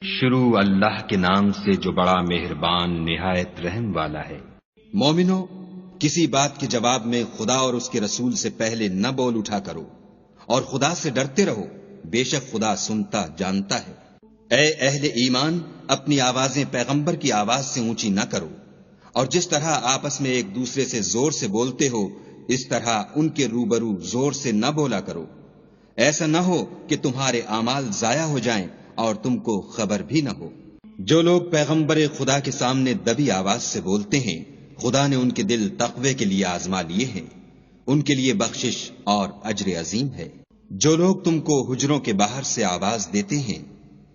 شروع اللہ کے نام سے جو بڑا مہربان نہایت رحم والا ہے۔ مومنو، کسی بات کے جواب میں خدا اور اس کے رسول سے پہلے نہ بول اٹھا کرو، اور خدا سے ڈرتے رہو، بے شک خدا سنتا جانتا ہے۔ اے اہل ایمان، اپنی آوازیں پیغمبر کی آواز سے اونچی نہ کرو، اور جس طرح آپس میں ایک دوسرے سے زور سے بولتے ہو اس طرح ان کے روبرو زور سے نہ بولا کرو، ایسا نہ ہو کہ تمہارے اعمال ضائع ہو جائیں اور تم کو خبر بھی نہ ہو۔ جو لوگ پیغمبر خدا کے سامنے دبی آواز سے بولتے ہیں، خدا نے ان کے دل تقوی کے لیے آزما لیے ہیں، ان کے لیے بخشش اور اجر عظیم ہے۔ جو لوگ تم کو حجروں کے باہر سے آواز دیتے ہیں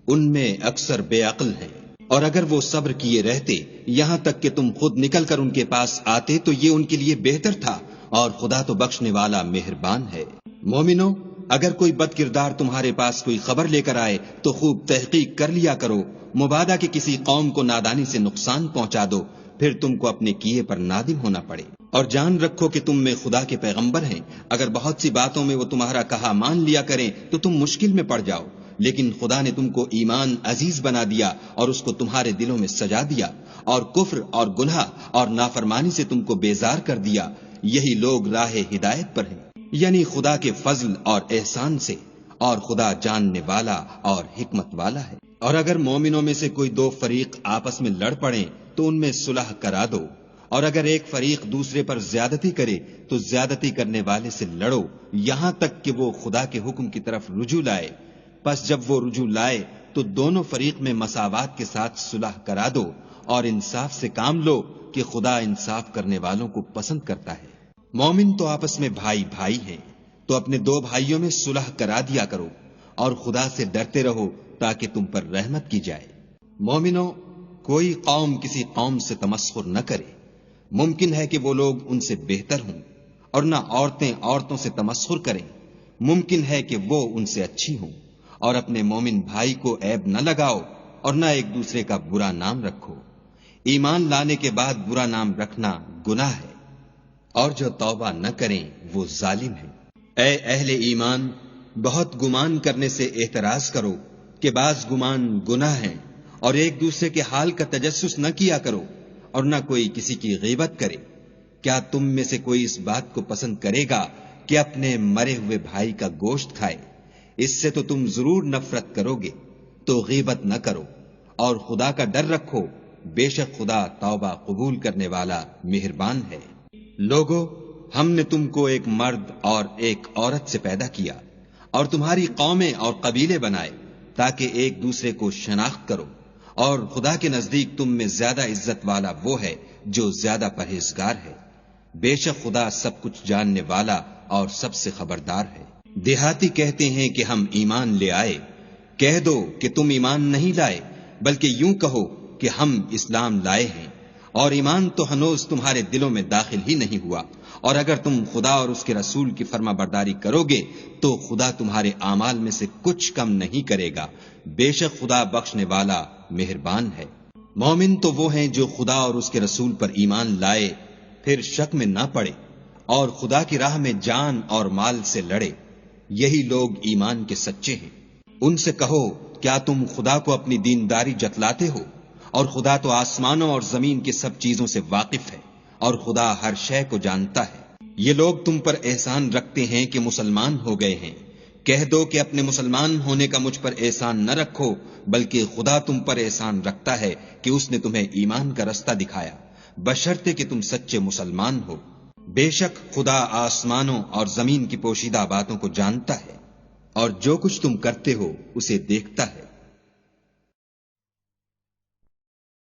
ان میں اکثر بے عقل ہیں، اور اگر وہ صبر کیے رہتے یہاں تک کہ تم خود نکل کر ان کے پاس آتے تو یہ ان کے لیے بہتر تھا، اور خدا تو بخشنے والا مہربان ہے۔ مومنو، اگر کوئی بد کردار تمہارے پاس کوئی خبر لے کر آئے تو خوب تحقیق کر لیا کرو، مبادا کہ کسی قوم کو نادانی سے نقصان پہنچا دو، پھر تم کو اپنے کیے پر نادم ہونا پڑے۔ اور جان رکھو کہ تم میں خدا کے پیغمبر ہیں، اگر بہت سی باتوں میں وہ تمہارا کہا مان لیا کریں تو تم مشکل میں پڑ جاؤ، لیکن خدا نے تم کو ایمان عزیز بنا دیا اور اس کو تمہارے دلوں میں سجا دیا، اور کفر اور گناہ اور نافرمانی سے تم کو بیزار کر دیا۔ یہی لوگ راہ ہدایت پر ہیں، یعنی خدا کے فضل اور احسان سے، اور خدا جاننے والا اور حکمت والا ہے۔ اور اگر مومنوں میں سے کوئی دو فریق آپس میں لڑ پڑیں تو ان میں صلح کرا دو، اور اگر ایک فریق دوسرے پر زیادتی کرے تو زیادتی کرنے والے سے لڑو یہاں تک کہ وہ خدا کے حکم کی طرف رجوع لائے۔ پس جب وہ رجوع لائے تو دونوں فریق میں مساوات کے ساتھ صلح کرا دو، اور انصاف سے کام لو کہ خدا انصاف کرنے والوں کو پسند کرتا ہے۔ مومن تو آپس میں بھائی بھائی ہیں، تو اپنے دو بھائیوں میں صلح کرا دیا کرو، اور خدا سے ڈرتے رہو تاکہ تم پر رحمت کی جائے۔ مومنو، کوئی قوم کسی قوم سے تمسخر نہ کرے، ممکن ہے کہ وہ لوگ ان سے بہتر ہوں، اور نہ عورتیں عورتوں سے تمسخر کریں، ممکن ہے کہ وہ ان سے اچھی ہوں۔ اور اپنے مومن بھائی کو عیب نہ لگاؤ، اور نہ ایک دوسرے کا برا نام رکھو۔ ایمان لانے کے بعد برا نام رکھنا گناہ ہے، اور جو توبہ نہ کریں وہ ظالم ہیں۔ اے اہل ایمان، بہت گمان کرنے سے احتراز کرو کہ بعض گمان گناہ ہیں، اور ایک دوسرے کے حال کا تجسس نہ کیا کرو، اور نہ کوئی کسی کی غیبت کرے۔ کیا تم میں سے کوئی اس بات کو پسند کرے گا کہ اپنے مرے ہوئے بھائی کا گوشت کھائے؟ اس سے تو تم ضرور نفرت کرو گے، تو غیبت نہ کرو، اور خدا کا ڈر رکھو، بے شک خدا توبہ قبول کرنے والا مہربان ہے۔ لوگو، ہم نے تم کو ایک مرد اور ایک عورت سے پیدا کیا، اور تمہاری قومیں اور قبیلے بنائے تاکہ ایک دوسرے کو شناخت کرو، اور خدا کے نزدیک تم میں زیادہ عزت والا وہ ہے جو زیادہ پرہیزگار ہے۔ بے شک خدا سب کچھ جاننے والا اور سب سے خبردار ہے۔ دیہاتی کہتے ہیں کہ ہم ایمان لے آئے، کہہ دو کہ تم ایمان نہیں لائے، بلکہ یوں کہو کہ ہم اسلام لائے ہیں، اور ایمان تو ہنوز تمہارے دلوں میں داخل ہی نہیں ہوا۔ اور اگر تم خدا اور اس کے رسول کی فرما برداری کرو گے تو خدا تمہارے اعمال میں سے کچھ کم نہیں کرے گا، بے شک خدا بخشنے والا مہربان ہے۔ مومن تو وہ ہیں جو خدا اور اس کے رسول پر ایمان لائے، پھر شک میں نہ پڑے، اور خدا کی راہ میں جان اور مال سے لڑے، یہی لوگ ایمان کے سچے ہیں۔ ان سے کہو، کیا تم خدا کو اپنی دینداری جتلاتے ہو؟ اور خدا تو آسمانوں اور زمین کی سب چیزوں سے واقف ہے، اور خدا ہر شے کو جانتا ہے۔ یہ لوگ تم پر احسان رکھتے ہیں کہ مسلمان ہو گئے ہیں، کہہ دو کہ اپنے مسلمان ہونے کا مجھ پر احسان نہ رکھو، بلکہ خدا تم پر احسان رکھتا ہے کہ اس نے تمہیں ایمان کا رستہ دکھایا، بشرطے کہ تم سچے مسلمان ہو۔ بے شک خدا آسمانوں اور زمین کی پوشیدہ باتوں کو جانتا ہے، اور جو کچھ تم کرتے ہو اسے دیکھتا ہے۔